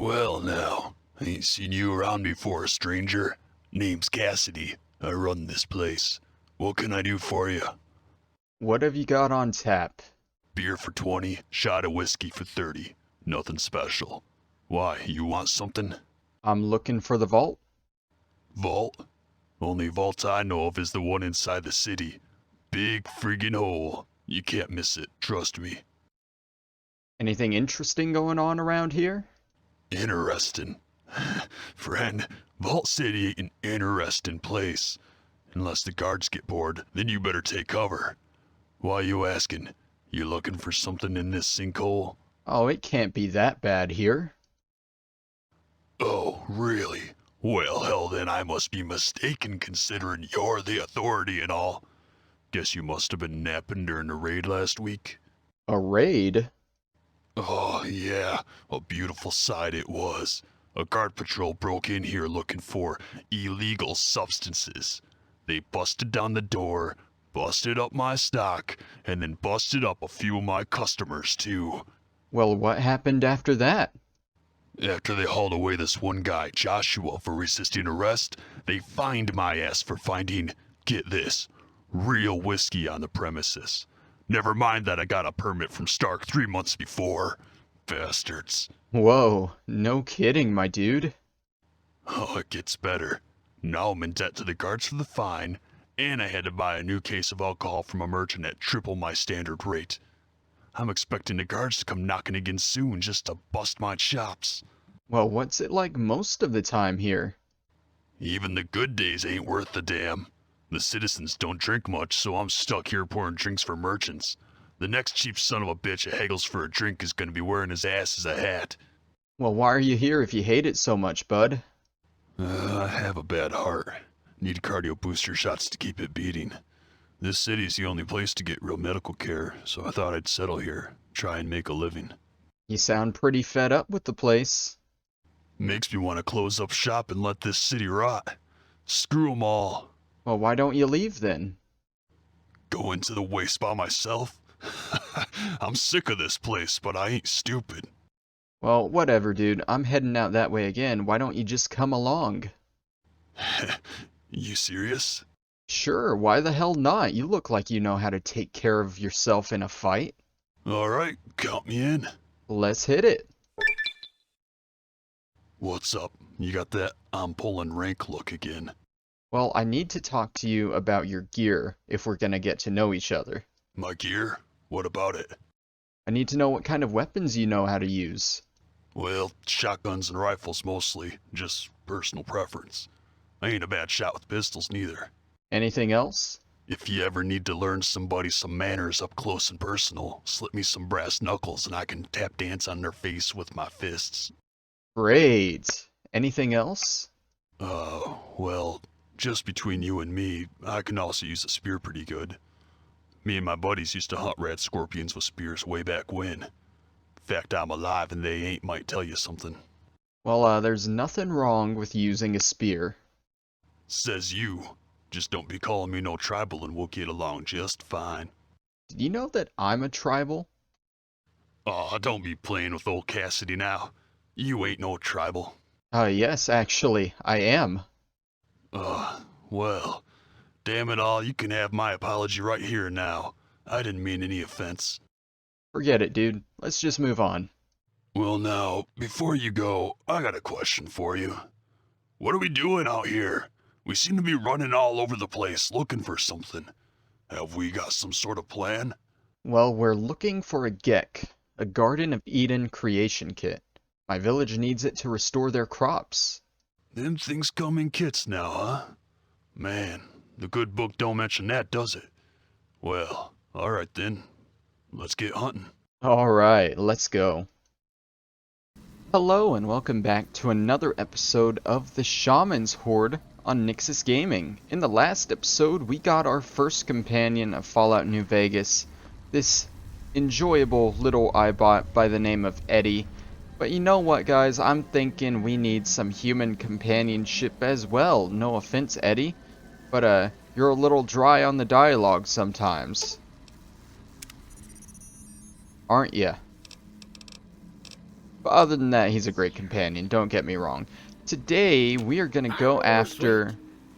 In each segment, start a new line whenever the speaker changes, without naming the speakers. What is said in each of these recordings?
Well now, ain't seen you around before, stranger. Name's Cassidy. I run this place. What can I do for you?
What have you got on tap?
Beer for 20, shot of whiskey for 30. Nothing special. Why, you want something?
I'm looking for the vault.
Vault? Only vault I know of is the one inside the city. Big friggin' hole. You can't miss it, trust me.
Anything interesting going on around here?
Interesting. Friend, Vault City ain't an interesting place. Unless the guards get bored, then you better take cover. Why you asking? You looking for something in this sinkhole?
Oh, it can't be that bad here.
Oh, really? Well, hell then I must be mistaken considering you're the authority and all. Guess you must have been napping during the raid last week.
A raid?
Oh, yeah, a beautiful sight it was. A guard patrol broke in here looking for illegal substances. They busted down the door, busted up my stock, and then busted up a few of my customers too.
Well, what happened after that?
After they hauled away this one guy, Joshua, for resisting arrest, they fined my ass for finding, get this, real whiskey on the premises. Never mind that I got a permit from Stark 3 months before. Bastards.
Whoa, no kidding, my dude.
Oh, it gets better. Now I'm in debt to the guards for the fine, and I had to buy a new case of alcohol from a merchant at triple my standard rate. I'm expecting the guards to come knocking again soon just to bust my chops.
Well, what's it like most of the time here?
Even the good days ain't worth the damn. The citizens don't drink much, so I'm stuck here pouring drinks for merchants. The next cheap son of a bitch that haggles for a drink is gonna be wearing his ass as a hat.
Well, why are you here if you hate it so much, bud?
I have a bad heart. Need cardio booster shots to keep it beating. This city's the only place to get real medical care, so I thought I'd settle here, try and make a living.
You sound pretty fed up with the place.
Makes me want to close up shop and let this city rot. Screw 'em all.
Well, why don't you leave then?
Go into the waste by myself? I'm sick of this place, but I ain't stupid.
Well, whatever, dude. I'm heading out that way again. Why don't you just come along?
You serious?
Sure, why the hell not? You look like you know how to take care of yourself in a fight.
Alright, count me in.
Let's hit it.
What's up? You got that I'm pulling rank look again.
Well, I need to talk to you about your gear if we're gonna get to know each other.
My gear? What about it?
I need to know what kind of weapons you know how to use.
Well, shotguns and rifles mostly, just personal preference. I ain't a bad shot with pistols neither.
Anything else?
If you ever need to learn somebody some manners up close and personal, slip me some brass knuckles and I can tap dance on their face with my fists.
Great. Anything else?
Well, just between you and me, I can also use a spear pretty good. Me and my buddies used to hunt red scorpions with spears way back when. Fact, I'm alive and they ain't might tell you something.
Well, there's nothing wrong with using a spear.
Says you. Just don't be calling me no tribal and we'll get along just fine.
Did you know that I'm a tribal?
Aw, don't be playing with old Cassidy now. You ain't no tribal.
Yes, actually, I am.
Well, damn it all, you can have my apology right here and now. I didn't mean any offense.
Forget it, dude. Let's just move on.
Well now, before you go, I got a question for you. What are we doing out here? We seem to be running all over the place looking for something. Have we got some sort of plan?
Well, we're looking for a GEC, a Garden of Eden creation kit. My village needs it to restore their crops.
Them things come in kits now, huh? Man, the good book don't mention that, does it? Well, alright then. Let's get hunting.
Alright, let's go. Hello and welcome back to another episode of the Shaman's Horde on Nyxus Gaming. In the last episode, we got our first companion of Fallout New Vegas, this enjoyable little iBot by the name of Eddie. But you know what, guys? I'm thinking we need some human companionship as well. No offense, Eddie, but you're a little dry on the dialogue sometimes, aren't ya? But other than that, he's a great companion, don't get me wrong. Today, we are going to go after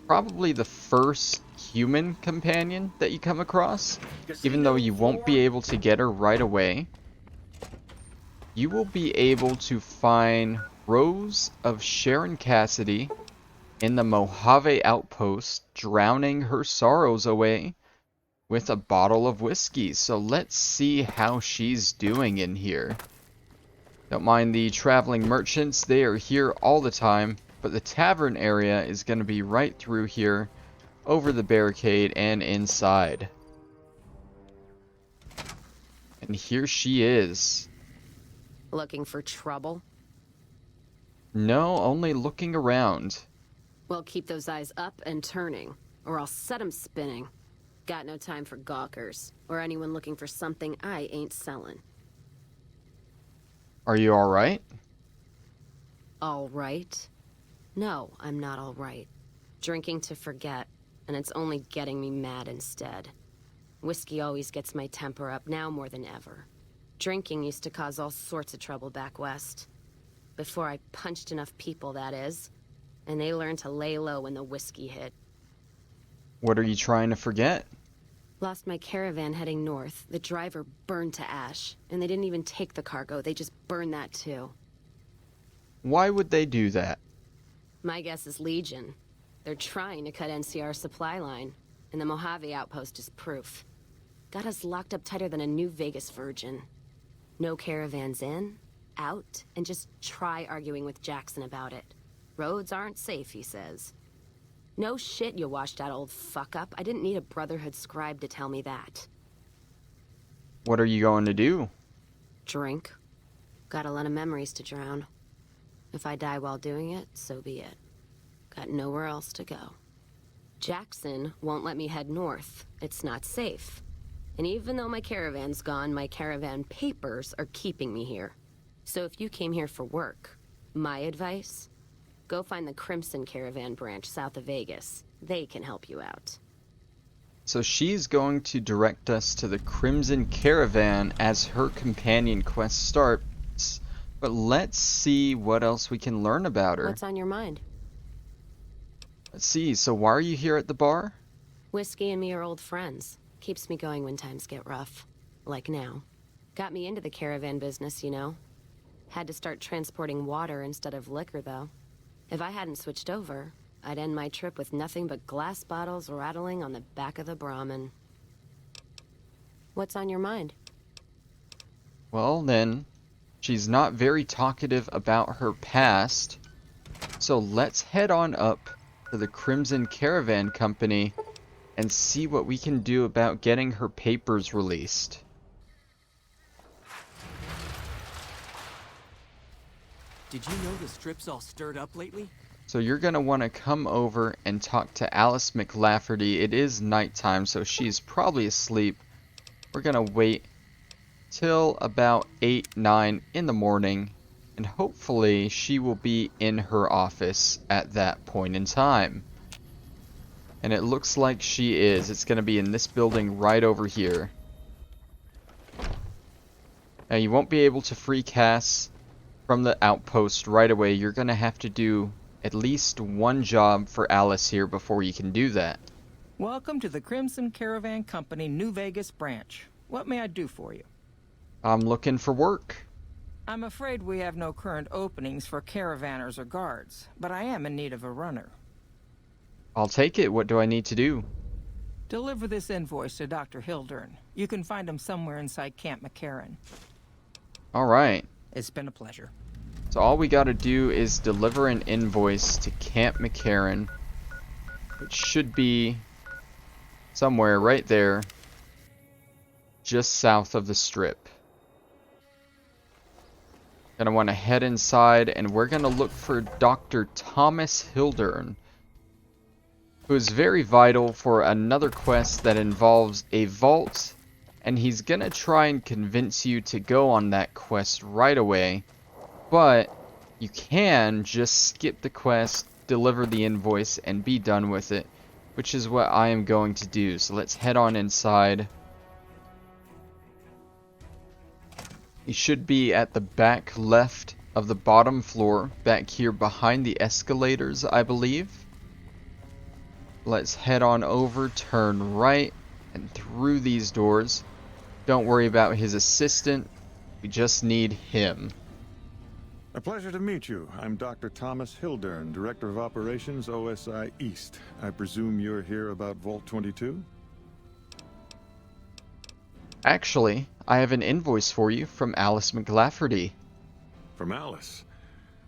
probably the first human companion that you come across. Even though you won't be able to get her right away, you will be able to find rows of Sharon Cassidy in the Mojave Outpost, drowning her sorrows away with a bottle of whiskey. So let's see how she's doing in here. Don't mind the traveling merchants, they are here all the time, but the tavern area is going to be right through here, over the barricade and inside. And here she is.
Looking for trouble?
No, only looking around.
Well, keep those eyes up and turning, or I'll set 'em spinning. Got no time for gawkers, or anyone looking for something I ain't selling.
Are you alright?
All right? No, I'm not all right. Drinking to forget, and it's only getting me mad instead. Whiskey always gets my temper up, now more than ever. Drinking used to cause all sorts of trouble back west. Before I punched enough people, that is. And they learned to lay low when the whiskey hit.
What are you trying to forget?
Lost my caravan heading north. The driver burned to ash. And they didn't even take the cargo, they just burned that too.
Why would they do that?
My guess is Legion. They're trying to cut NCR's supply line. And the Mojave Outpost is proof. Got us locked up tighter than a New Vegas virgin. No caravans in, out, and just try arguing with Jackson about it. Roads aren't safe, he says. No shit, you washed out old fuck-up. I didn't need a Brotherhood scribe to tell me that.
What are you going to do?
Drink. Got a lot of memories to drown. If I die while doing it, so be it. Got nowhere else to go. Jackson won't let me head north. It's not safe. And even though my caravan's gone, my caravan papers are keeping me here. So if you came here for work, my advice? Go find the Crimson Caravan branch south of Vegas. They can help you out.
So she's going to direct us to the Crimson Caravan as her companion quest starts. But let's see what else we can learn about her.
What's on your mind?
Let's see, so why are you here at the bar?
Whiskey and me are old friends. Keeps me going when times get rough. Like now. Got me into the caravan business, you know. Had to start transporting water instead of liquor, though. If I hadn't switched over, I'd end my trip with nothing but glass bottles rattling on the back of the Brahmin. What's on your mind?
Well then, she's not very talkative about her past. So let's head on up to the Crimson Caravan Company and see what we can do about getting her papers released.
Did you know the strip's all stirred up lately?
So you're going to want to come over and talk to Alice McLafferty. It is nighttime, so she's probably asleep. We're going to wait till about 8, 9 in the morning, and hopefully she will be in her office at that point in time. And it looks like she is. It's going to be in this building right over here. Now you won't be able to free cast from the outpost right away. You're going to have to do at least one job for Alice here before you can do that.
Welcome to the Crimson Caravan Company New Vegas branch. What may I do for you?
I'm looking for work.
I'm afraid we have no current openings for caravanners or guards, but I am in need of a runner.
I'll take it. What do I need to do?
Deliver this invoice to Dr. Hildern. You can find him somewhere inside Camp McCarran.
Alright.
It's been a pleasure.
So all we gotta do is deliver an invoice to Camp McCarran, which should be somewhere right there, just south of the strip. Gonna want to head inside, and we're gonna look for Dr. Thomas Hildern, who is very vital for another quest that involves a vault, and he's gonna try and convince you to go on that quest right away. But you can just skip the quest, deliver the invoice, and be done with it, which is what I am going to do. So let's head on inside. He should be at the back left of the bottom floor, back here behind the escalators, I believe. Let's head on over, turn right, and through these doors. Don't worry about his assistant, we just need him.
A pleasure to meet you. I'm Dr. Thomas Hildern, Director of Operations, OSI East. I presume you're here about Vault 22?
Actually, I have an invoice for you from Alice McLafferty.
From Alice.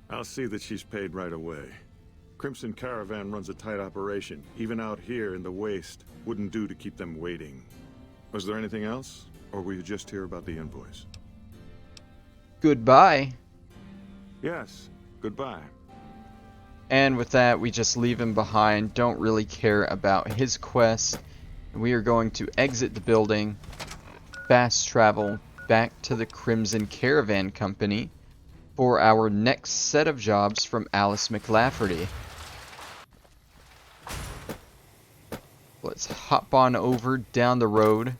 I'll see that she's paid right away. Crimson Caravan runs a tight operation. Even out here in the waste, wouldn't do to keep them waiting. Was there anything else? Or were you just here about the invoice?
Goodbye.
Yes, goodbye.
And with that, we just leave him behind, don't really care about his quest. We are going to exit the building, fast travel back to the Crimson Caravan Company for our next set of jobs from Alice McLafferty. Let's hop on over down the road.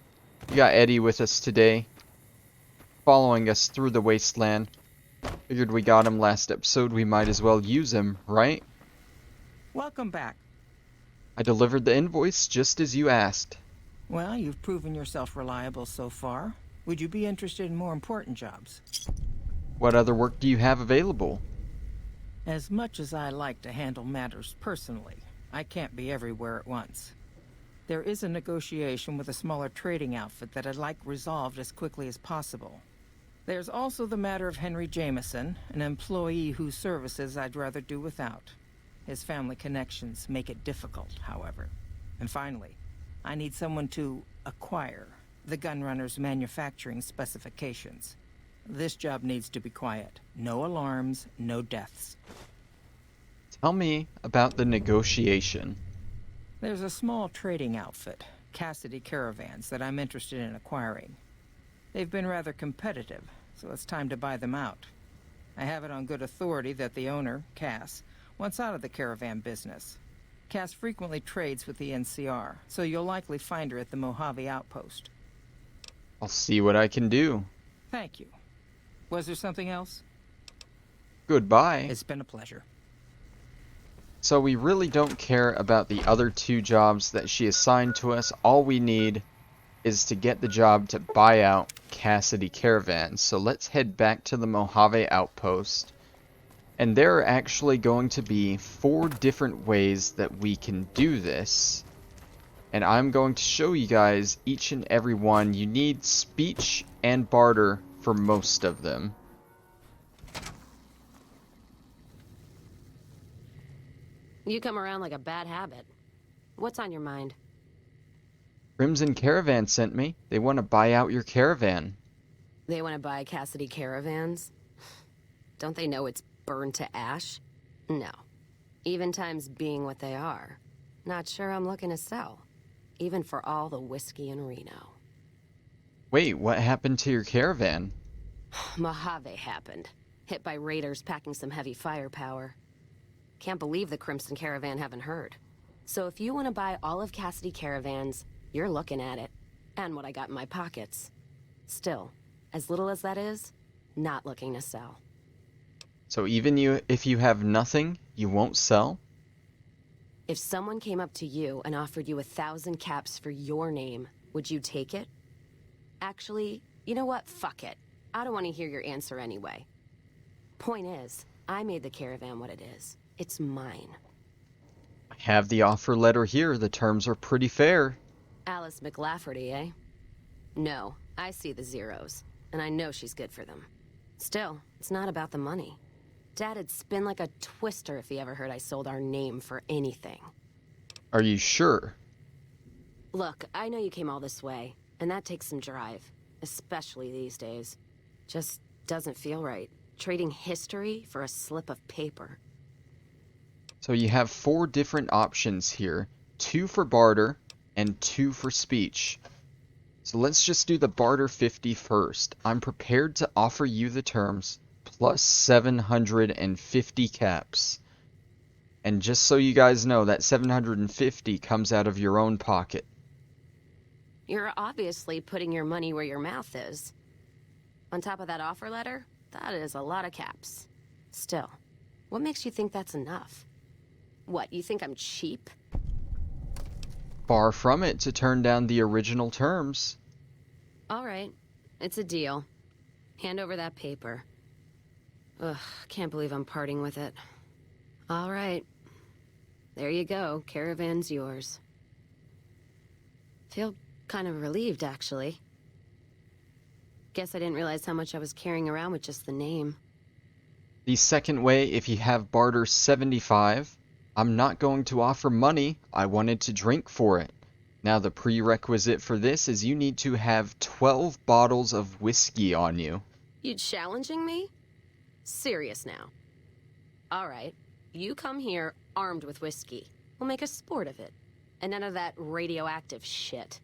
We got Eddie with us today, following us through the wasteland. Figured we got him last episode, we might as well use him, right?
Welcome back.
I delivered the invoice just as you asked.
Well, you've proven yourself reliable so far. Would you be interested in more important jobs?
What other work do you have available?
As much as I like to handle matters personally, I can't be everywhere at once. There is a negotiation with a smaller trading outfit that I'd like resolved as quickly as possible. There's also the matter of Henry Jameson, an employee whose services I'd rather do without. His family connections make it difficult, however. And finally, I need someone to acquire the Gunrunner's manufacturing specifications. This job needs to be quiet. No alarms, no deaths.
Tell me about the negotiation.
There's a small trading outfit, Cassidy Caravans, that I'm interested in acquiring. They've been rather competitive, so it's time to buy them out. I have it on good authority that the owner, Cass, wants out of the caravan business. Cass frequently trades with the NCR, so you'll likely find her at the Mojave Outpost.
I'll see what I can do.
Thank you. Was there something else?
Goodbye.
It's been a pleasure.
So we really don't care about the other two jobs that she assigned to us. All we need is to get the job to buy out Cassidy Caravans. So let's head back to the Mojave Outpost. And there are actually going to be 4 different ways that we can do this. And I'm going to show you guys each and every one. You need speech and barter for most of them.
You come around like a bad habit. What's on your mind?
Crimson Caravan sent me. They want to buy out your caravan.
They want to buy Cassidy Caravans? Don't they know it's burned to ash? No. Even times being what they are. Not sure I'm looking to sell. Even for all the whiskey in Reno.
Wait, what happened to your caravan?
Mojave happened. Hit by raiders packing some heavy firepower. Can't believe the Crimson Caravan haven't heard. So if you want to buy all of Cassidy Caravans, you're looking at it. And what I got in my pockets. Still, as little as that is, not looking to sell.
So even if you have nothing, you won't sell?
If someone came up to you and offered you 1,000 caps for your name, would you take it? Actually, you know what? Fuck it. I don't want to hear your answer anyway. Point is, I made the caravan what it is. It's mine.
I have the offer letter here. The terms are pretty fair.
Alice McLafferty, eh? No, I see the zeros, and I know she's good for them. Still, it's not about the money. Dad'd spin like a twister if he ever heard I sold our name for anything.
Are you sure?
Look, I know you came all this way, and that takes some drive, especially these days. Just doesn't feel right, trading history for a slip of paper.
So you have 4 different options here. 2 for barter and 2 for speech. So let's just do the barter 50 first. I'm prepared to offer you the terms plus 750 caps. And just so you guys know, that 750 comes out of your own pocket.
You're obviously putting your money where your mouth is. On top of that offer letter, that is a lot of caps. Still, what makes you think that's enough? What, you think I'm cheap?
Far from it to turn down the original terms.
All right, it's a deal. Hand over that paper. Ugh, can't believe I'm parting with it. All right. There you go, caravan's yours. Feel kind of relieved, actually. Guess I didn't realize how much I was carrying around with just the name.
The second way, if you have barter 75, I'm not going to offer money, I wanted to drink for it. Now the prerequisite for this is you need to have 12 bottles of whiskey on you.
You challenging me? Serious now. All right, you come here armed with whiskey. We'll make a sport of it. And none of that radioactive shit.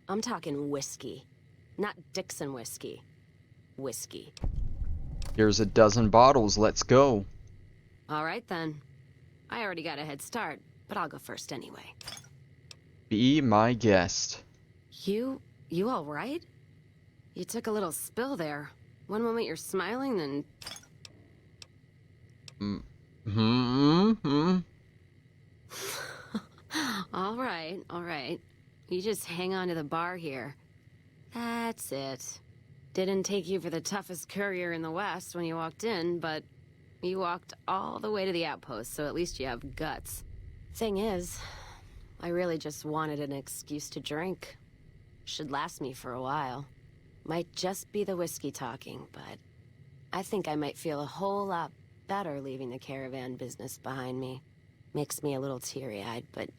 I'm talking whiskey. Not Dixon whiskey. Whiskey.
Here's a dozen bottles, let's go.
All right then. I already got a head start, but I'll go first anyway.
Be my guest.
You all right? You took a little spill there. One moment you're smiling, then... All right. You just hang on to the bar here. That's it. Didn't take you for the toughest courier in the West when you walked in, but you walked all the way to the outpost, so at least you have guts. Thing is, I really just wanted an excuse to drink. Should last me for a while. Might just be the whiskey talking, but I think I might feel a whole lot better leaving the caravan business behind me. Makes me a little teary-eyed, but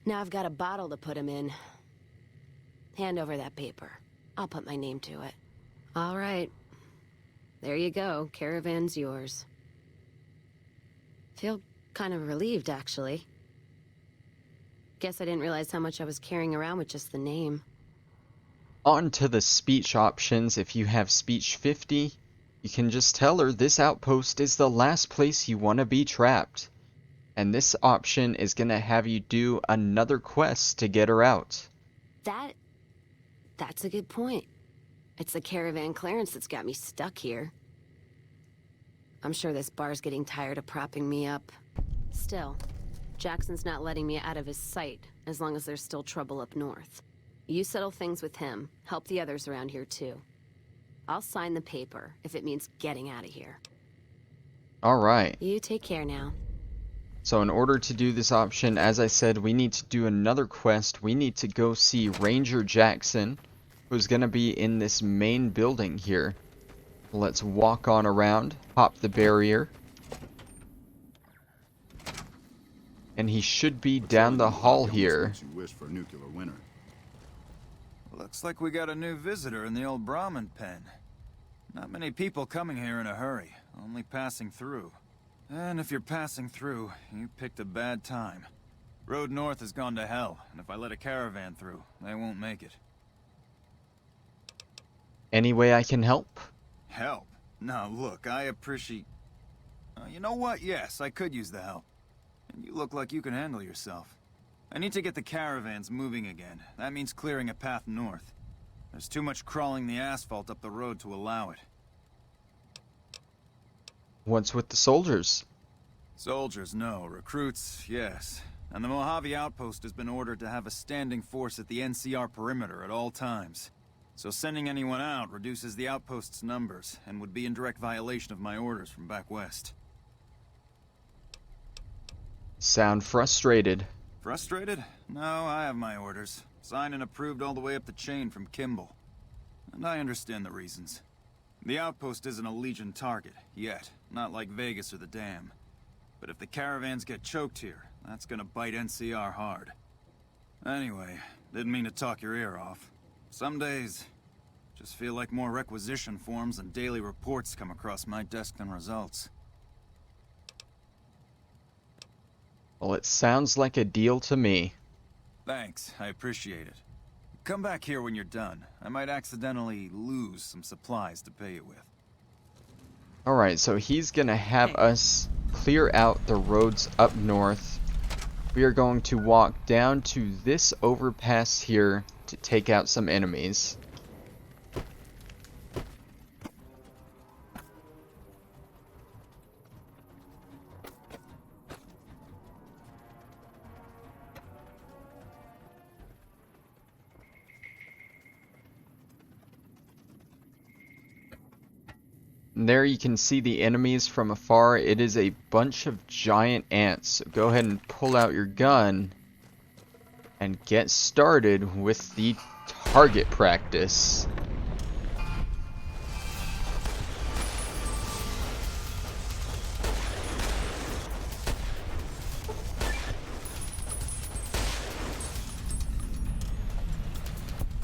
now I've got a bottle to put him in. Hand over that paper. I'll put my name to it. All right. There you go. Caravan's yours. Feel kind of relieved, actually. Guess I didn't realize how much I was carrying around with just the name.
On to the speech options. If you have speech 50, you can just tell her this outpost is the last place you want to be trapped. And this option is going to have you do another quest to get her out.
That's a good point. It's the caravan clearance that's got me stuck here. I'm sure this bar's getting tired of propping me up. Still, Jackson's not letting me out of his sight as long as there's still trouble up north. You settle things with him, help the others around here too. I'll sign the paper if it means getting out of here.
Alright.
You take care now.
So in order to do this option, as I said, we need to do another quest. We need to go see Ranger Jackson, who's going to be in this main building here. Let's walk on around, hop the barrier. And he should be down the hall here.
You wish for a nuclear winter.
Looks like we got a new visitor in the old Brahmin pen. Not many people coming here in a hurry, only passing through. And if you're passing through, you picked a bad time. Road north has gone to hell, and if I let a caravan through, they won't make it.
Any way I can help?
Help? Now look, I appreciate... you know what? Yes, I could use the help. And you look like you can handle yourself. I need to get the caravans moving again. That means clearing a path north. There's too much crawling the asphalt up the road to allow it.
What's with the soldiers?
Soldiers, no. Recruits, yes. And the Mojave Outpost has been ordered to have a standing force at the NCR perimeter at all times. So sending anyone out reduces the outpost's numbers, and would be in direct violation of my orders from back west.
Sound frustrated.
Frustrated? No, I have my orders. Signed and approved all the way up the chain from Kimball. And I understand the reasons. The outpost isn't a Legion target, yet. Not like Vegas or the Dam. But if the caravans get choked here, that's gonna bite NCR hard. Anyway, didn't mean to talk your ear off. Some days, just feel like more requisition forms and daily reports come across my desk than results.
Well, it sounds like a deal to me.
Thanks, I appreciate it. Come back here when you're done. I might accidentally lose some supplies to pay you with.
Alright, so he's gonna have us clear out the roads up north. We are going to walk down to this overpass here to take out some enemies. And there you can see the enemies from afar. It is a bunch of giant ants. So go ahead and pull out your gun and get started with the target practice.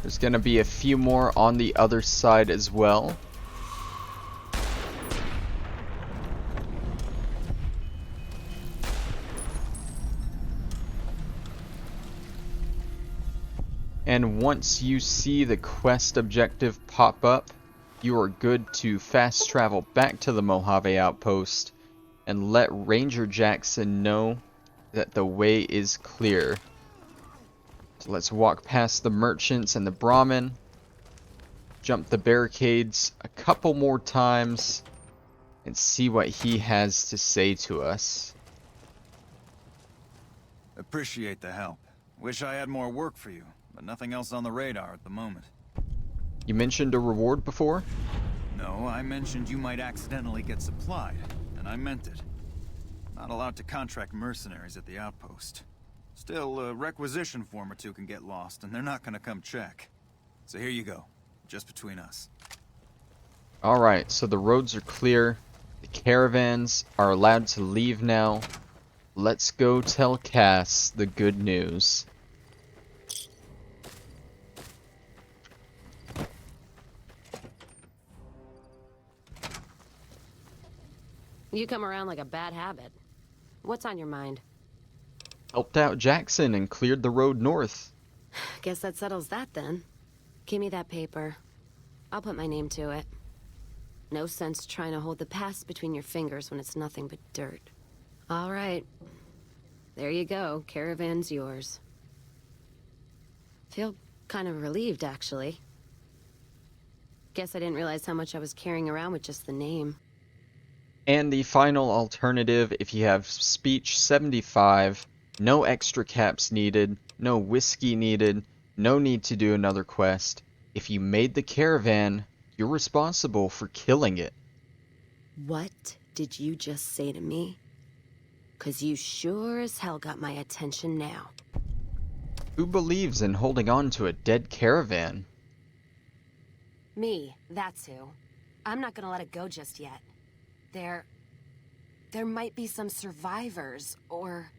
There's gonna be a few more on the other side as well. And once you see the quest objective pop up, you are good to fast travel back to the Mojave Outpost and let Ranger Jackson know that the way is clear. So let's walk past the merchants and the Brahmin, jump the barricades a couple more times, and see what he has to say to us.
Appreciate the help. Wish I had more work for you, but nothing else on the radar at the moment.
You mentioned a reward before?
No, I mentioned you might accidentally get supplied, and I meant it. Not allowed to contract mercenaries at the outpost. Still, a requisition form or two can get lost, and they're not gonna come check. So here you go, just between us.
Alright, so the roads are clear. The caravans are allowed to leave now. Let's go tell Cass the good news.
You come around like a bad habit. What's on your mind?
Helped out Jackson and cleared the road north.
Guess that settles that then. Give me that paper. I'll put my name to it. No sense trying to hold the past between your fingers when it's nothing but dirt. All right. There you go. Caravan's yours. Feel kind of relieved, actually. Guess I didn't realize how much I was carrying around with just the name.
And the final alternative, if you have speech 75, no extra caps needed, no whiskey needed, no need to do another quest. If you made the caravan, you're responsible for killing it.
What did you just say to me? 'Cause you sure as hell got my attention now.
Who believes in holding on to a dead caravan?
Me, that's who. I'm not gonna let it go just yet. There might be some survivors, or...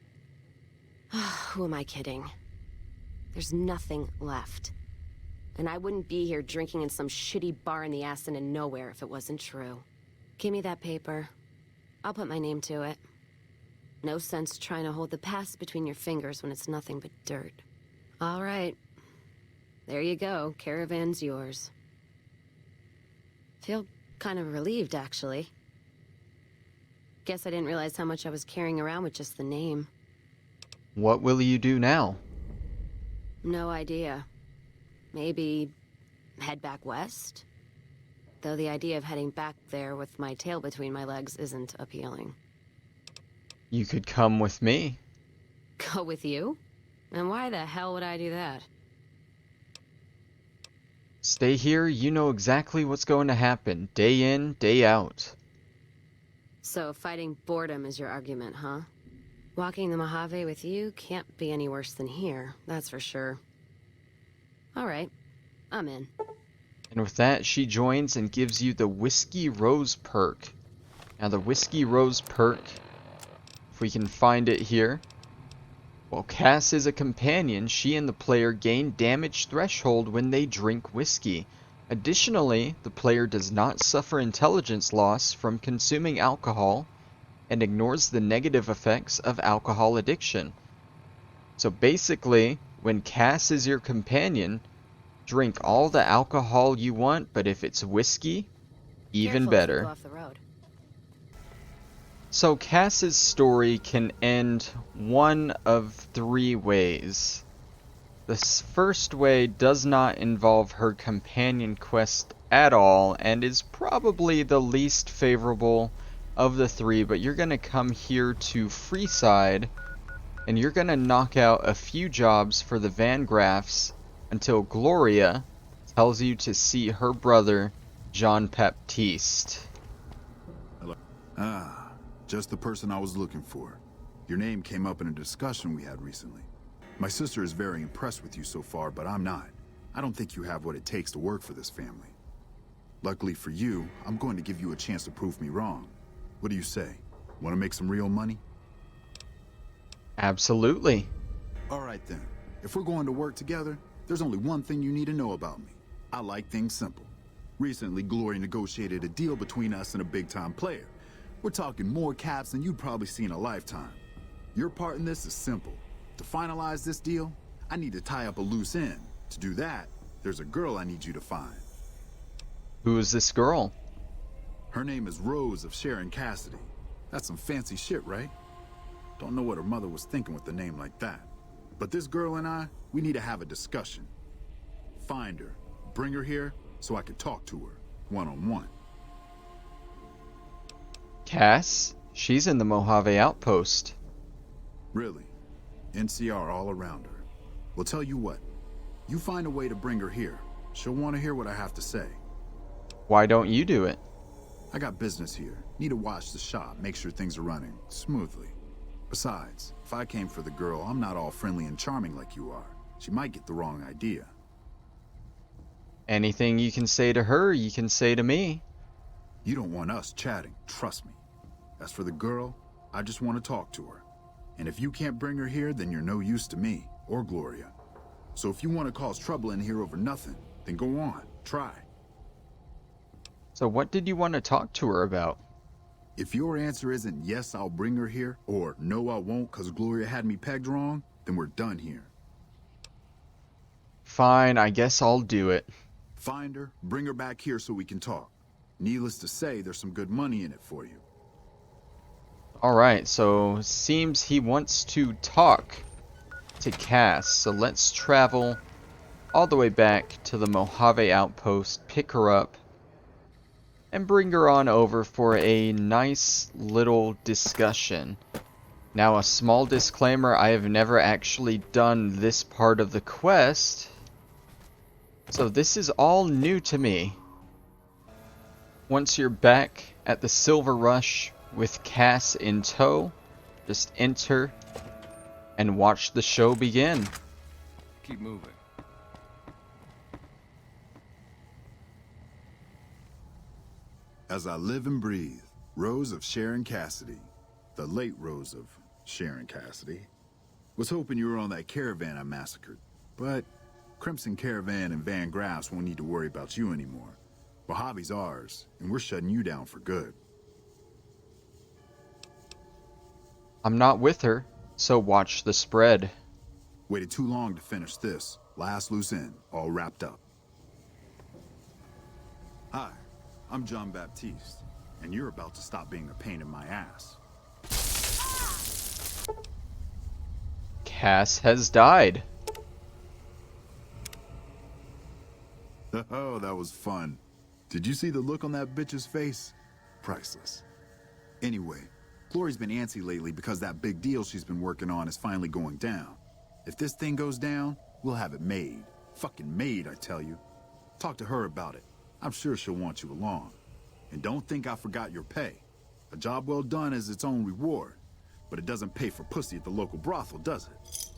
Who am I kidding? There's nothing left. And I wouldn't be here drinking in some shitty bar in the ass end of nowhere if it wasn't true. Give me that paper. I'll put my name to it. No sense trying to hold the past between your fingers when it's nothing but dirt. All right. There you go. Caravan's yours. Feel kind of relieved, actually. Guess I didn't realize how much I was carrying around with just the name.
What will you do now?
No idea. Maybe head back west? Though the idea of heading back there with my tail between my legs isn't appealing.
You could come with me.
Go with you? And why the hell would I do that?
Stay here, you know exactly what's going to happen, day in, day out.
So fighting boredom is your argument, huh? Walking the Mojave with you can't be any worse than here, that's for sure. Alright, I'm in.
And with that, she joins and gives you the Whiskey Rose perk. Now the Whiskey Rose perk, if we can find it here. While Cass is a companion, she and the player gain damage threshold when they drink whiskey. Additionally, the player does not suffer intelligence loss from consuming alcohol and ignores the negative effects of alcohol addiction. So basically, when Cass is your companion, drink all the alcohol you want, but if it's whiskey, even
Careful as you
better.
go off the road.
So Cass's story can end one of three ways. The first way does not involve her companion quest at all and is probably the least favorable of the three, but you're going to come here to Freeside and you're going to knock out a few jobs for the Van Graffs until Gloria tells you to see her brother, Jean Baptiste.
Ah, just the person I was looking for. Your name came up in a discussion we had recently. My sister is very impressed with you so far, but I'm not. I don't think you have what it takes to work for this family. Luckily for you, I'm going to give you a chance to prove me wrong. What do you say? Want to make some real money?
Absolutely.
All right then. If we're going to work together, there's only one thing you need to know about me. I like things simple. Recently, Glory negotiated a deal between us and a big-time player. We're talking more caps than you'd probably see in a lifetime. Your part in this is simple. To finalize this deal, I need to tie up a loose end. To do that, there's a girl I need you to find.
Who is this girl?
Her name is Rose of Sharon Cassidy. That's some fancy shit, right? Don't know what her mother was thinking with a name like that. But this girl and I, we need to have a discussion. Find her, bring her here, so I can talk to her, one-on-one.
Cass? She's in the Mojave Outpost.
Really? NCR all around her. Well, tell you what. You find a way to bring her here. She'll want to hear what I have to say.
Why don't you do it?
I got business here. Need to watch the shop, make sure things are running smoothly. Besides, if I came for the girl, I'm not all friendly and charming like you are. She might get the wrong idea.
Anything you can say to her, you can say to me.
You don't want us chatting, trust me. As for the girl, I just want to talk to her. And if you can't bring her here, then you're no use to me, or Gloria. So if you want to cause trouble in here over nothing, then go on, try.
So what did you want to talk to her about?
If your answer isn't yes, I'll bring her here, or no, I won't because Gloria had me pegged wrong, then we're done here.
Fine, I guess I'll do it.
Find her, bring her back here so we can talk. Needless to say, there's some good money in it for you.
Alright, so seems he wants to talk to Cass. So let's travel all the way back to the Mojave Outpost, pick her up, and bring her on over for a nice little discussion. Now, a small disclaimer, I have never actually done this part of the quest, so this is all new to me. Once you're back at the Silver Rush with Cass in tow, just enter and watch the show begin.
Keep moving.
As I live and breathe, Rose of Sharon Cassidy, the late Rose of Sharon Cassidy, was hoping you were on that caravan I massacred. But Crimson Caravan and Van Graffs won't need to worry about you anymore. Mojave's ours, and we're shutting you down for good.
I'm not with her, so watch the spread.
Waited too long to finish this. Last loose end, all wrapped up. Hi, I'm John Baptiste, and you're about to stop being a pain in my ass.
Cass has died.
Oh, that was fun. Did you see the look on that bitch's face? Priceless. Anyway, Glory's been antsy lately because that big deal she's been working on is finally going down. If this thing goes down, we'll have it made. Fucking made, I tell you. Talk to her about it. I'm sure she'll want you along. And don't think I forgot your pay. A job well done is its own reward. But it doesn't pay for pussy at the local brothel, does it?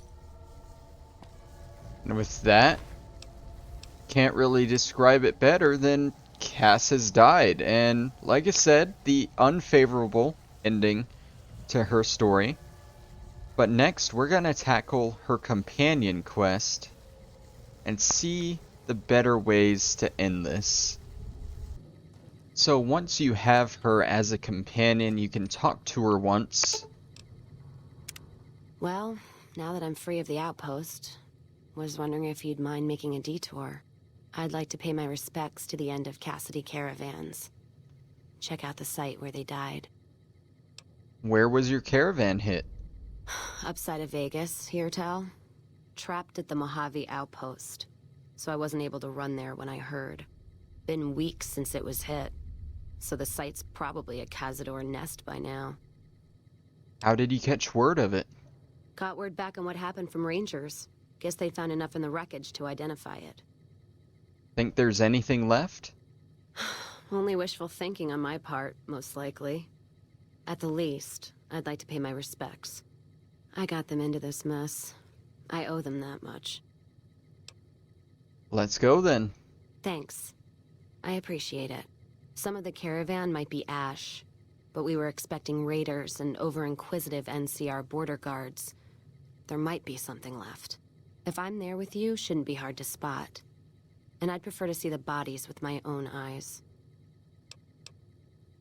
And with that, can't really describe it better than Cass has died. And like I said, the unfavorable ending to her story. But next, we're going to tackle her companion quest and see the better ways to end this. So once you have her as a companion, you can talk to her once.
Well, now that I'm free of the outpost, was wondering if you'd mind making a detour. I'd like to pay my respects to the end of Cassidy caravans. Check out the site where they died.
Where was your caravan hit?
Upside of Vegas, here tell. Trapped at the Mojave Outpost. So I wasn't able to run there when I heard. Been weeks since it was hit. So the site's probably a Cazador nest by now.
How did you catch word of it?
Got word back on what happened from Rangers. Guess they found enough in the wreckage to identify it.
Think there's anything left?
Only wishful thinking on my part, most likely. At the least, I'd like to pay my respects. I got them into this mess. I owe them that much.
Let's go then.
Thanks. I appreciate it. Some of the caravan might be ash, but we were expecting raiders and over-inquisitive NCR border guards. There might be something left. If I'm there with you, shouldn't be hard to spot. And I'd prefer to see the bodies with my own eyes.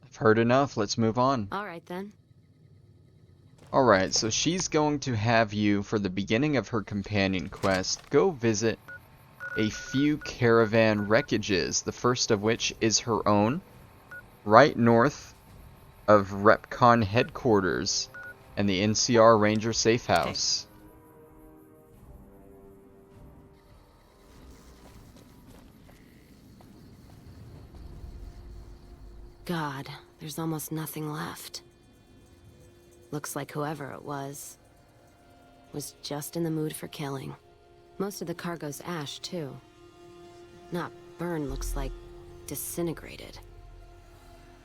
I've heard enough. Let's move on.
All right, then.
Alright, so she's going to have you, for the beginning of her companion quest, go visit a few caravan wreckages, the first of which is her own, right north of Repcon headquarters and the NCR Ranger safe house.
God, there's almost nothing left. Looks like whoever it was just in the mood for killing. Most of the cargo's ash, too. Not burned, looks like disintegrated.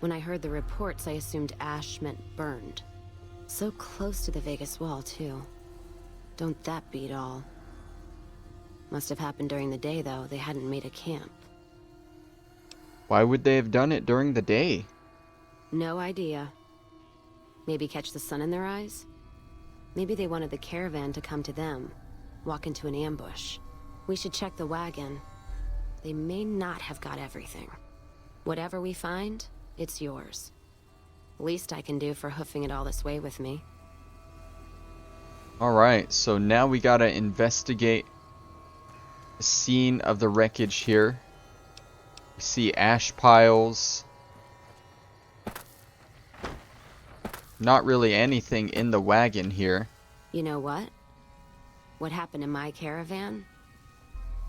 When I heard the reports, I assumed ash meant burned. So close to the Vegas wall, too. Don't that beat all? Must have happened during the day, though. They hadn't made a camp.
Why would they have done it during the day?
No idea. Maybe catch the sun in their eyes? Maybe they wanted the caravan to come to them, walk into an ambush. We should check the wagon. They may not have got everything. Whatever we find, it's yours. Least I can do for hoofing it all this way with me.
Alright, so now we gotta investigate the scene of the wreckage here. We see ash piles. Not really anything in the wagon here.
You know what? What happened in my caravan?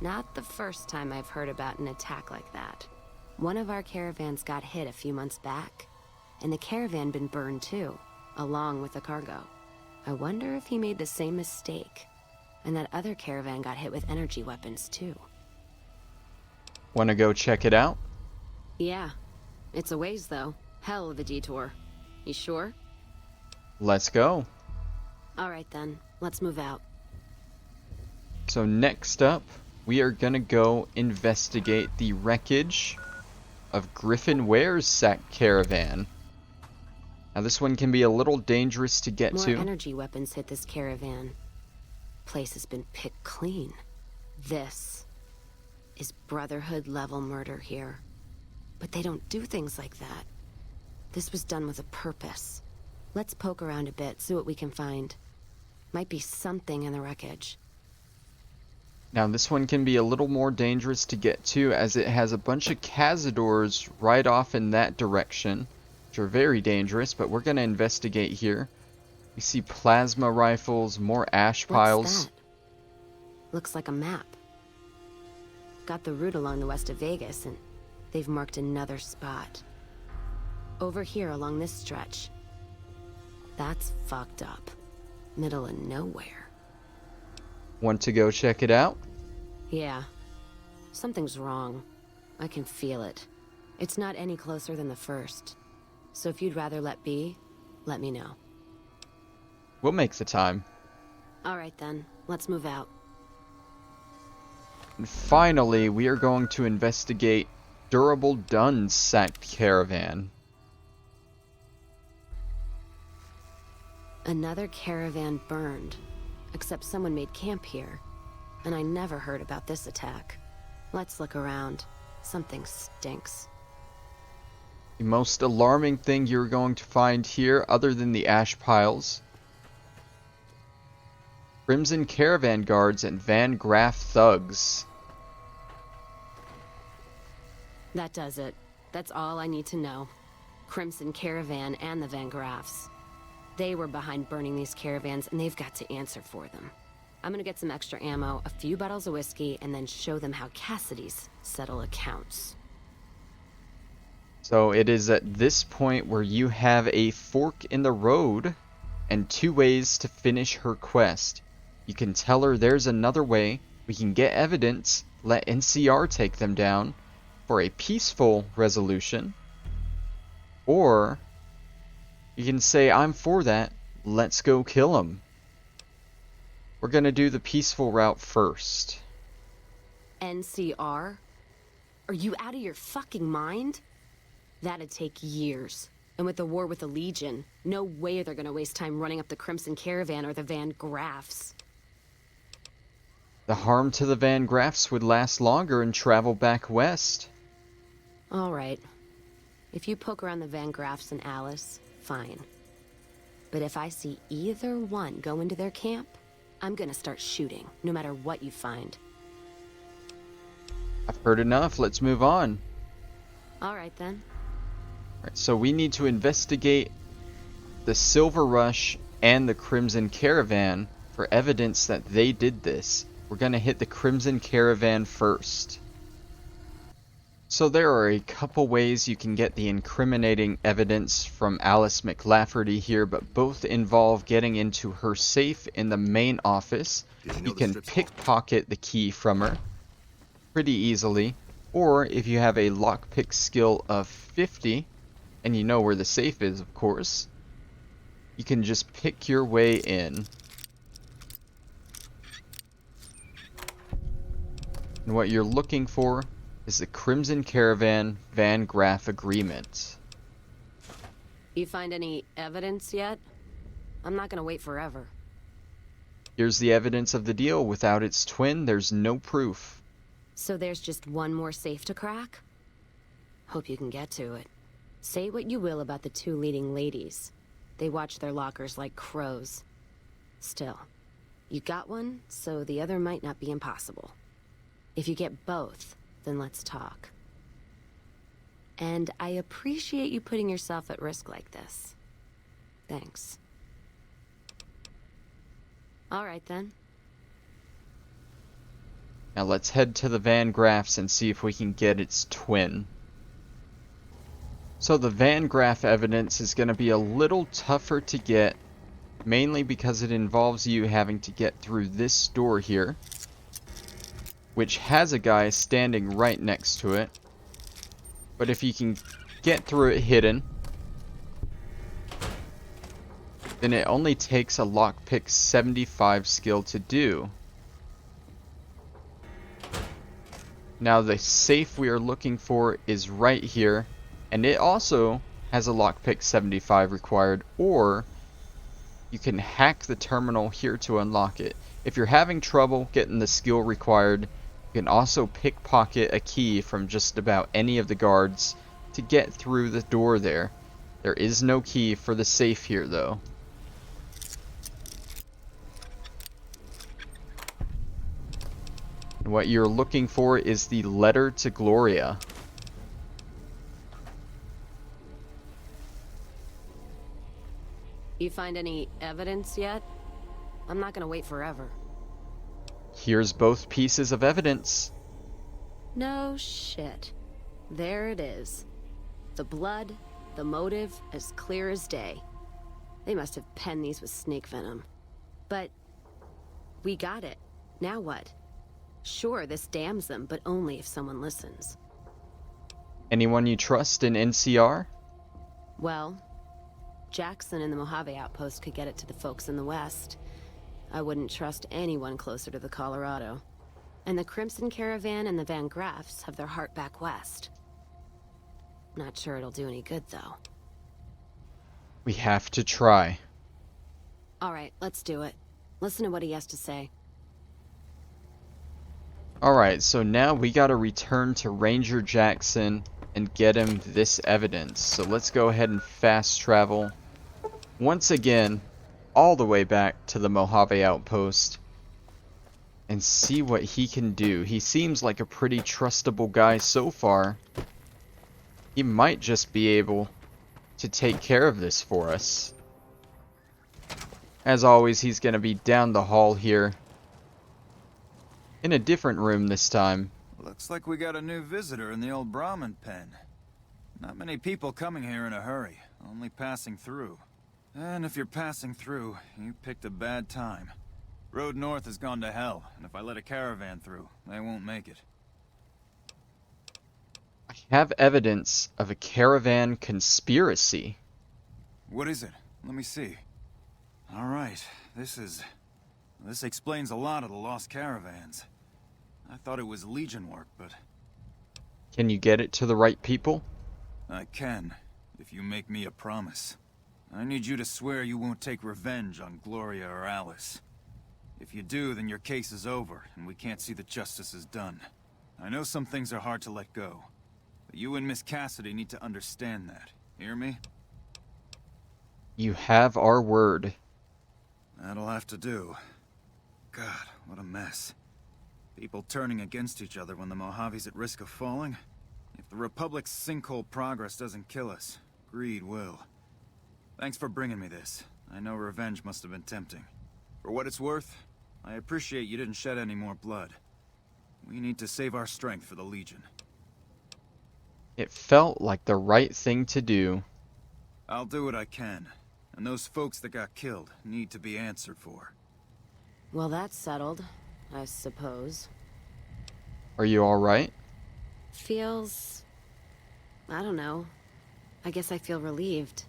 Not the first time I've heard about an attack like that. One of our caravans got hit a few months back, and the caravan been burned too, along with the cargo. I wonder if he made the same mistake, and that other caravan got hit with energy weapons too.
Wanna go check it out?
Yeah. It's a ways though. Hell of a detour. You sure?
Let's go.
Alright then, let's move out.
So next up, we are gonna go investigate the wreckage of Griffin Ware's sack caravan. Now this one can be a little dangerous to get
More
to.
energy weapons hit this caravan. Place has been picked clean. This is Brotherhood level murder here. But they don't do things like that. This was done with a purpose. Let's poke around a bit, see what we can find. Might be something in the wreckage.
Now this one can be a little more dangerous to get to, as it has a bunch of cazadors right off in that direction, which are very dangerous, but we're going to investigate here. We see plasma rifles, more ash piles.
What's that? Looks like a map. Got the route along the west of Vegas, and they've marked another spot. Over here along this stretch. That's fucked up. Middle of nowhere.
Want to go check it out?
Yeah. Something's wrong. I can feel it. It's not any closer than the first. So if you'd rather let be, let me know.
We'll make the time.
Alright then, let's move out.
And finally, we are going to investigate Durable Dunn's sacked caravan.
Another caravan burned. Except someone made camp here. And I never heard about this attack. Let's look around. Something stinks.
The most alarming thing you're going to find here, other than the ash piles: Crimson Caravan Guards and Van Graff thugs.
That does it. That's all I need to know. Crimson Caravan and the Van Graffs. They were behind burning these caravans, and they've got to answer for them. I'm gonna get some extra ammo, a few bottles of whiskey, and then show them how Cassidy's settle accounts.
So it is at this point where you have a fork in the road and two ways to finish her quest. You can tell her there's another way, we can get evidence, let NCR take them down for a peaceful resolution, or You can say, I'm for that. Let's go kill him. We're gonna do the peaceful route first.
NCR? Are you out of your fucking mind? That'd take years. And with the war with the Legion, no way they're gonna waste time running up the Crimson Caravan or the Van Graffs.
The harm to the Van Graffs would last longer and travel back west.
Alright. If you poke around the Van Graffs and Alice, fine. But if I see either one go into their camp, I'm gonna start shooting, no matter what you find.
I've heard enough, let's move on.
Alright then.
Alright, so we need to investigate the Silver Rush and the Crimson Caravan for evidence that they did this. We're gonna hit the Crimson Caravan first. So there are a couple ways you can get the incriminating evidence from Alice McLafferty here, but both involve getting into her safe in the main office. You can pickpocket the key from her pretty easily, or if you have a lockpick skill of 50, and you know where the safe is, of course, you can just pick your way in. And what you're looking for is the Crimson Caravan Van Graff Agreement.
You find any evidence yet? I'm not gonna wait forever.
Here's the evidence of the deal. Without its twin, there's no proof.
So there's just one more safe to crack? Hope you can get to it. Say what you will about the two leading ladies. They watch their lockers like crows. Still, you got one, so the other might not be impossible. If you get both, then let's talk. And I appreciate you putting yourself at risk like this. Thanks. Alright then.
Now let's head to the Van Graffs and see if we can get its twin. So the Van Graff evidence is going to be a little tougher to get, mainly because it involves you having to get through this door here, which has a guy standing right next to it. But if you can get through it hidden, then it only takes a lockpick 75 skill to do. Now the safe we are looking for is right here, and it also has a lockpick 75 required, or you can hack the terminal here to unlock it. If you're having trouble getting the skill required, you can also pickpocket a key from just about any of the guards to get through the door there. There is no key for the safe here though. And what you're looking for is the letter to Gloria.
You find any evidence yet? I'm not gonna wait forever.
Here's both pieces of evidence.
No shit. There it is. The blood, the motive, as clear as day. They must have penned these with snake venom. But we got it. Now what? Sure, this damns them, but only if someone listens.
Anyone you trust in NCR?
Well, Jackson and the Mojave Outpost could get it to the folks in the West. I wouldn't trust anyone closer to the Colorado. And the Crimson Caravan and the Van Graffs have their heart back west. Not sure it'll do any good, though.
We have to try.
Alright, let's do it. Listen to what he has to say.
Alright, so now we gotta return to Ranger Jackson and get him this evidence. So let's go ahead and fast travel once again all the way back to the Mojave Outpost and see what he can do. He seems like a pretty trustable guy so far. He might just be able to take care of this for us. As always, he's gonna be down the hall here, in a different room this time.
Looks like we got a new visitor in the old Brahmin pen. Not many people coming here in a hurry, only passing through. And if you're passing through, you picked a bad time. Road north has gone to hell, and if I let a caravan through, they won't make it.
I have evidence of a caravan conspiracy.
What is it? Let me see. Alright, this explains a lot of the lost caravans. I thought it was Legion work, but...
Can you get it to the right people?
I can, if you make me a promise. I need you to swear you won't take revenge on Gloria or Alice. If you do, then your case is over, and we can't see that justice is done. I know some things are hard to let go, but you and Miss Cassidy need to understand that. Hear me?
You have our word.
That'll have to do. God, what a mess. People turning against each other when the Mojave's at risk of falling. If the Republic's sinkhole progress doesn't kill us, greed will. Thanks for bringing me this. I know revenge must have been tempting. For what it's worth, I appreciate you didn't shed any more blood. We need to save our strength for the Legion.
It felt like the right thing to do.
I'll do what I can. And those folks that got killed need to be answered for.
Well, that's settled, I suppose.
Are you alright?
Feels... I don't know. I guess I feel relieved.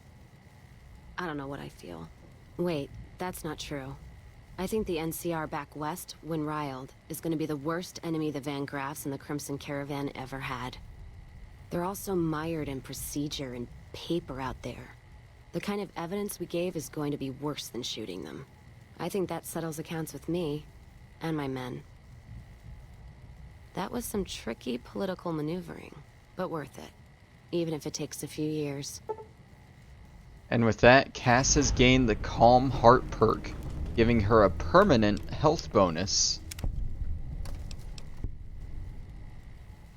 I don't know what I feel. Wait, that's not true. I think the NCR back west, when riled, is going to be the worst enemy the Van Graffs and the Crimson Caravan ever had. They're all so mired in procedure and paper out there. The kind of evidence we gave is going to be worse than shooting them. I think that settles accounts with me, and my men. That was some tricky political maneuvering, but worth it, even if it takes a few years.
And with that, Cass has gained the Calm Heart perk, giving her a permanent health bonus.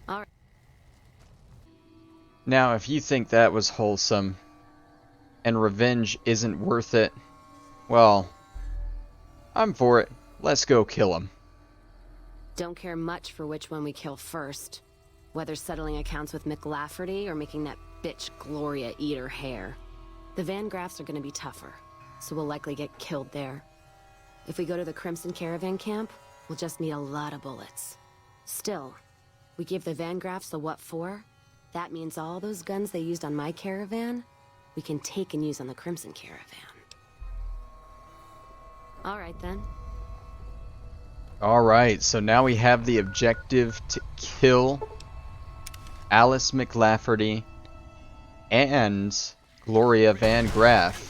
All right.
Now, if you think that was wholesome, and revenge isn't worth it, well, I'm for it. Let's go kill him.
Don't care much for which one we kill first. Whether settling accounts with McLafferty or making that bitch Gloria eat her hair. The Van Graffs are gonna be tougher, so we'll likely get killed there. If we go to the Crimson Caravan camp, we'll just need a lot of bullets. Still, we give the Van Graffs the what for? That means all those guns they used on my caravan, we can take and use on the Crimson Caravan. Alright then.
Alright, so now we have the objective to kill Alice McLafferty and Gloria Van Graff.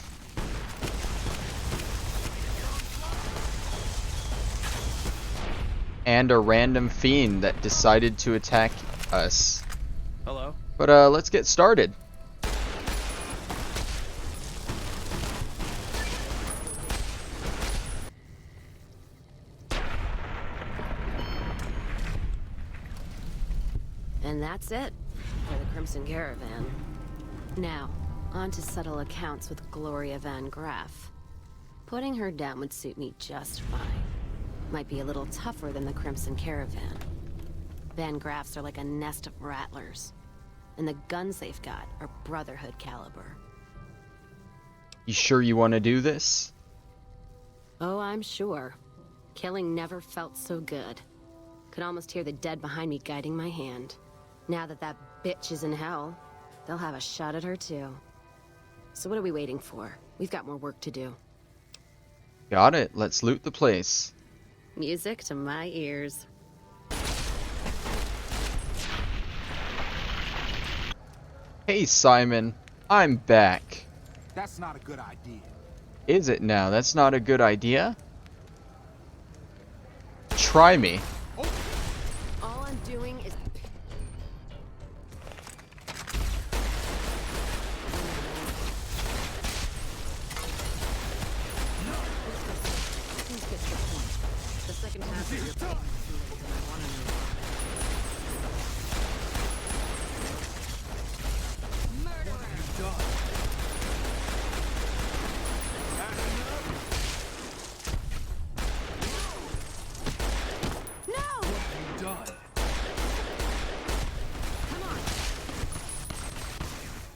And a random fiend that decided to attack us.
Hello?
But let's get started.
And that's it for the Crimson Caravan. Now, on to settle accounts with Gloria Van Graff. Putting her down would suit me just fine. Might be a little tougher than the Crimson Caravan. Van Graffs are like a nest of rattlers. And the guns they've got are Brotherhood caliber.
You sure you want to do this?
Oh, I'm sure. Killing never felt so good. Could almost hear the dead behind me guiding my hand. Now that that bitch is in hell, they'll have a shot at her too. So what are we waiting for? We've got more work to do.
Got it. Let's loot the place.
Music to my ears.
Hey Simon, I'm back.
That's not a good idea.
Is it now? That's not a good idea? Try me.
All I'm doing is... The second half of your...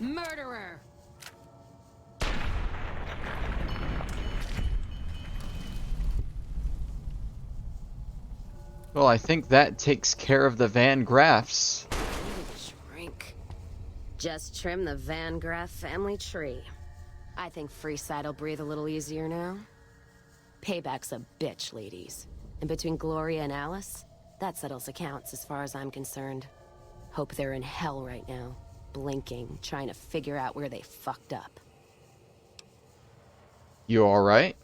Murderer!
Well, I think that takes care of the Van Graffs.
Shrink. Just trim the Van Graff family tree. I think Freeside'll breathe a little easier now. Payback's a bitch, ladies. And between Gloria and Alice, that settles accounts as far as I'm concerned. Hope they're in hell right now, blinking, trying to figure out where they fucked up.
You alright?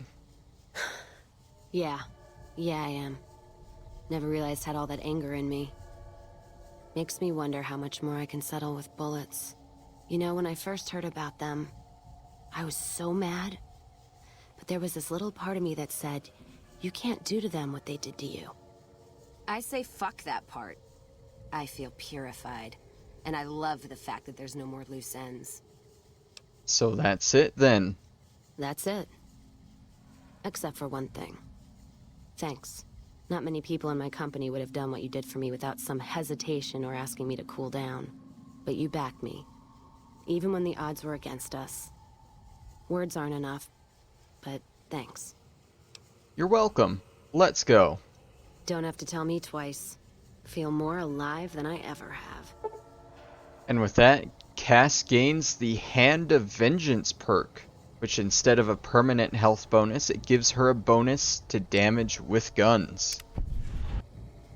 Yeah, I am. Never realized I had all that anger in me. Makes me wonder how much more I can settle with bullets. You know, when I first heard about them, I was so mad. But there was this little part of me that said, you can't do to them what they did to you. I say fuck that part. I feel purified. And I love the fact that there's no more loose ends.
So that's it then.
That's it. Except for one thing. Thanks. Not many people in my company would have done what you did for me without some hesitation or asking me to cool down. But you backed me. Even when the odds were against us. Words aren't enough, but thanks.
You're welcome. Let's go.
Don't have to tell me twice. Feel more alive than I ever have.
And with that, Cass gains the Hand of Vengeance perk, which instead of a permanent health bonus, it gives her a bonus to damage with guns.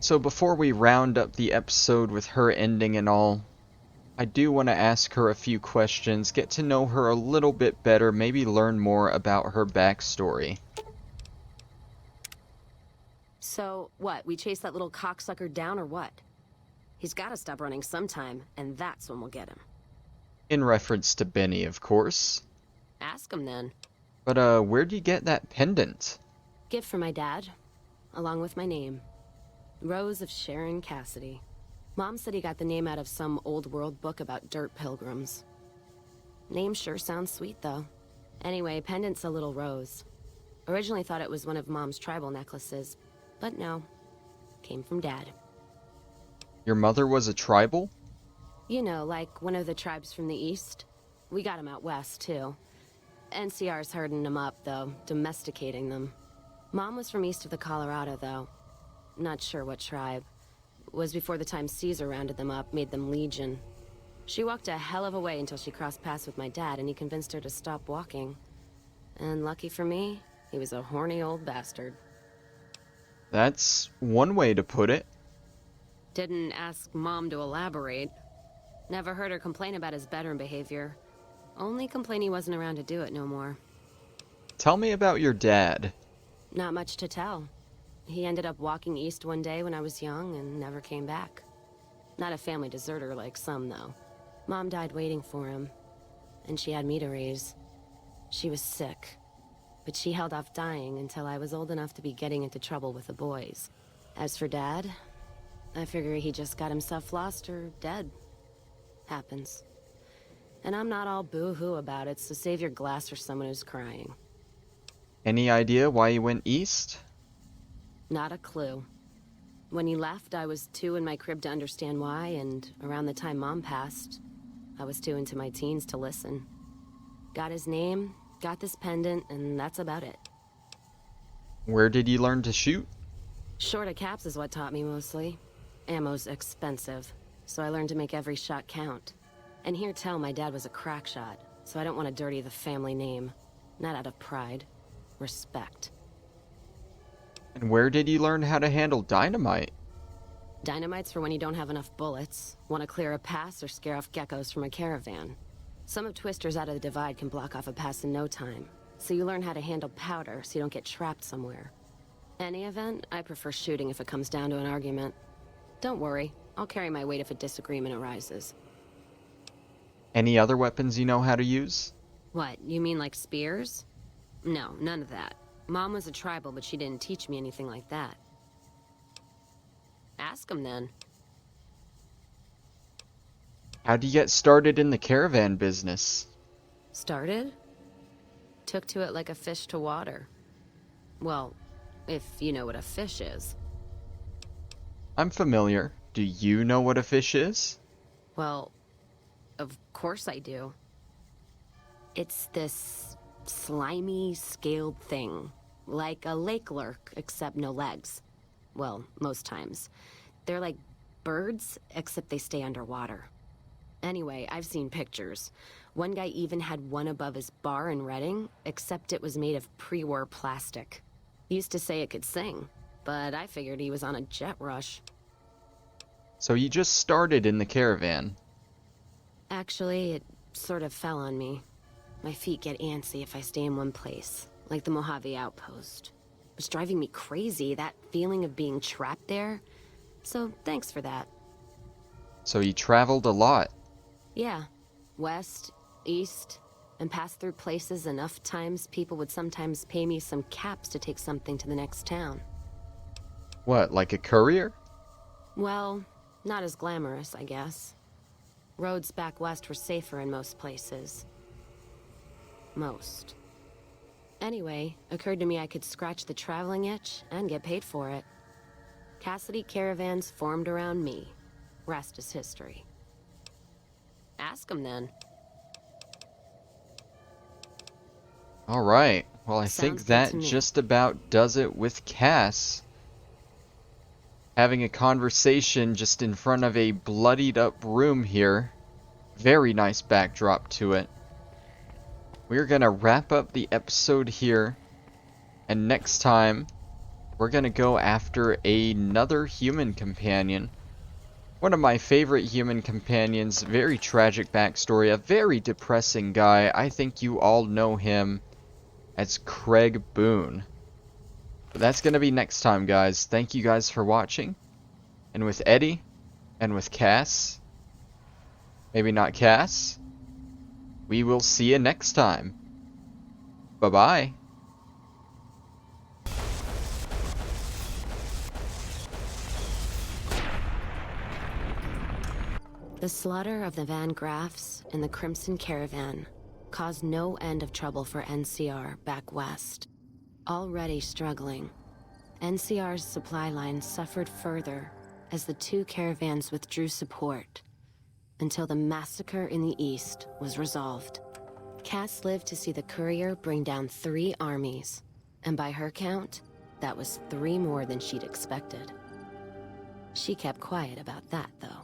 So before we round up the episode with her ending and all, I do want to ask her a few questions, get to know her a little bit better, maybe learn more about her backstory.
So, what? We chase that little cocksucker down or what? He's gotta stop running sometime, and that's when we'll get him.
In reference to Benny, of course.
Ask him then.
But, where'd you get that pendant?
Gift for my dad, along with my name. Rose of Sharon Cassidy. Mom said he got the name out of some old world book about dirt pilgrims. Name sure sounds sweet, though. Anyway, pendant's a little rose. Originally thought it was one of Mom's tribal necklaces, but no. Came from Dad.
Your mother was a tribal?
You know, like one of the tribes from the east. We got 'em out west, too. NCR's herding them up, though, domesticating them. Mom was from east of the Colorado, though. Not sure what tribe. Was before the time Caesar rounded them up, made them legion. She walked a hell of a way until she crossed paths with my dad, and he convinced her to stop walking. And lucky for me, he was a horny old bastard.
That's one way to put it.
Didn't ask Mom to elaborate. Never heard her complain about his bedroom behavior. Only complain he wasn't around to do it no more.
Tell me about your dad.
Not much to tell. He ended up walking east one day when I was young and never came back. Not a family deserter like some, though. Mom died waiting for him, and she had me to raise. She was sick, but she held off dying until I was old enough to be getting into trouble with the boys. As for Dad, I figure he just got himself lost or dead. Happens. And I'm not all boo-hoo about it, so save your glass for someone who's crying.
Any idea why he went east?
Not a clue. When he left, I was too in my crib to understand why, and around the time Mom passed, I was too into my teens to listen. Got his name, got this pendant, and that's about it.
Where did you learn to shoot?
Short of caps is what taught me mostly. Ammo's expensive, so I learned to make every shot count. And hear tell my dad was a crack shot, so I don't want to dirty the family name. Not out of pride. Respect.
And where did you learn how to handle dynamite?
Dynamite's for when you don't have enough bullets, want to clear a pass or scare off geckos from a caravan. Some of Twister's out of the divide can block off a pass in no time, so you learn how to handle powder so you don't get trapped somewhere. Any event, I prefer shooting if it comes down to an argument. Don't worry, I'll carry my weight if a disagreement arises.
Any other weapons you know how to use?
What, you mean like spears? No, none of that. Mom was a tribal, but she didn't teach me anything like that. Ask him then.
How'd you get started in the caravan business?
Started? Took to it like a fish to water. Well, if you know what a fish is.
I'm familiar. Do you know what a fish is?
Well, of course I do. It's this slimy, scaled thing. Like a lake lurk, except no legs. Well, most times. They're like birds, except they stay underwater. Anyway, I've seen pictures. One guy even had one above his bar in Reading, except it was made of pre-war plastic. He used to say it could sing, but I figured he was on a jet rush.
So you just started in the caravan.
Actually, it sort of fell on me. My feet get antsy if I stay in one place, like the Mojave Outpost. It was driving me crazy, that feeling of being trapped there. So thanks for that.
So you traveled a lot.
Yeah, west, east, and passed through places enough times people would sometimes pay me some caps to take something to the next town.
What, like a courier?
Well, not as glamorous, I guess. Roads back west were safer in most places. Most. Anyway, occurred to me I could scratch the traveling itch and get paid for it. Cassidy caravans formed around me. Rest is history. Ask him then.
Alright, well I
Sounds
think
good
that
to me.
just about does it with Cass. Having a conversation just in front of a bloodied up room here. Very nice backdrop to it. We're gonna wrap up the episode here. And next time, we're gonna go after another human companion. One of my favorite human companions, very tragic backstory, a very depressing guy. I think you all know him as Craig Boone. But that's gonna be next time, guys. Thank you guys for watching. And with Eddie, and with Cass, maybe not Cass, we will see you next time. Bye-bye.
The slaughter of the Van Graffs and the Crimson Caravan caused no end of trouble for NCR back west. Already struggling, NCR's supply line suffered further as the two caravans withdrew support until the massacre in the east was resolved. Cass lived to see the Courier bring down 3 armies, and by her count, that was 3 more than she'd expected. She kept quiet about that, though.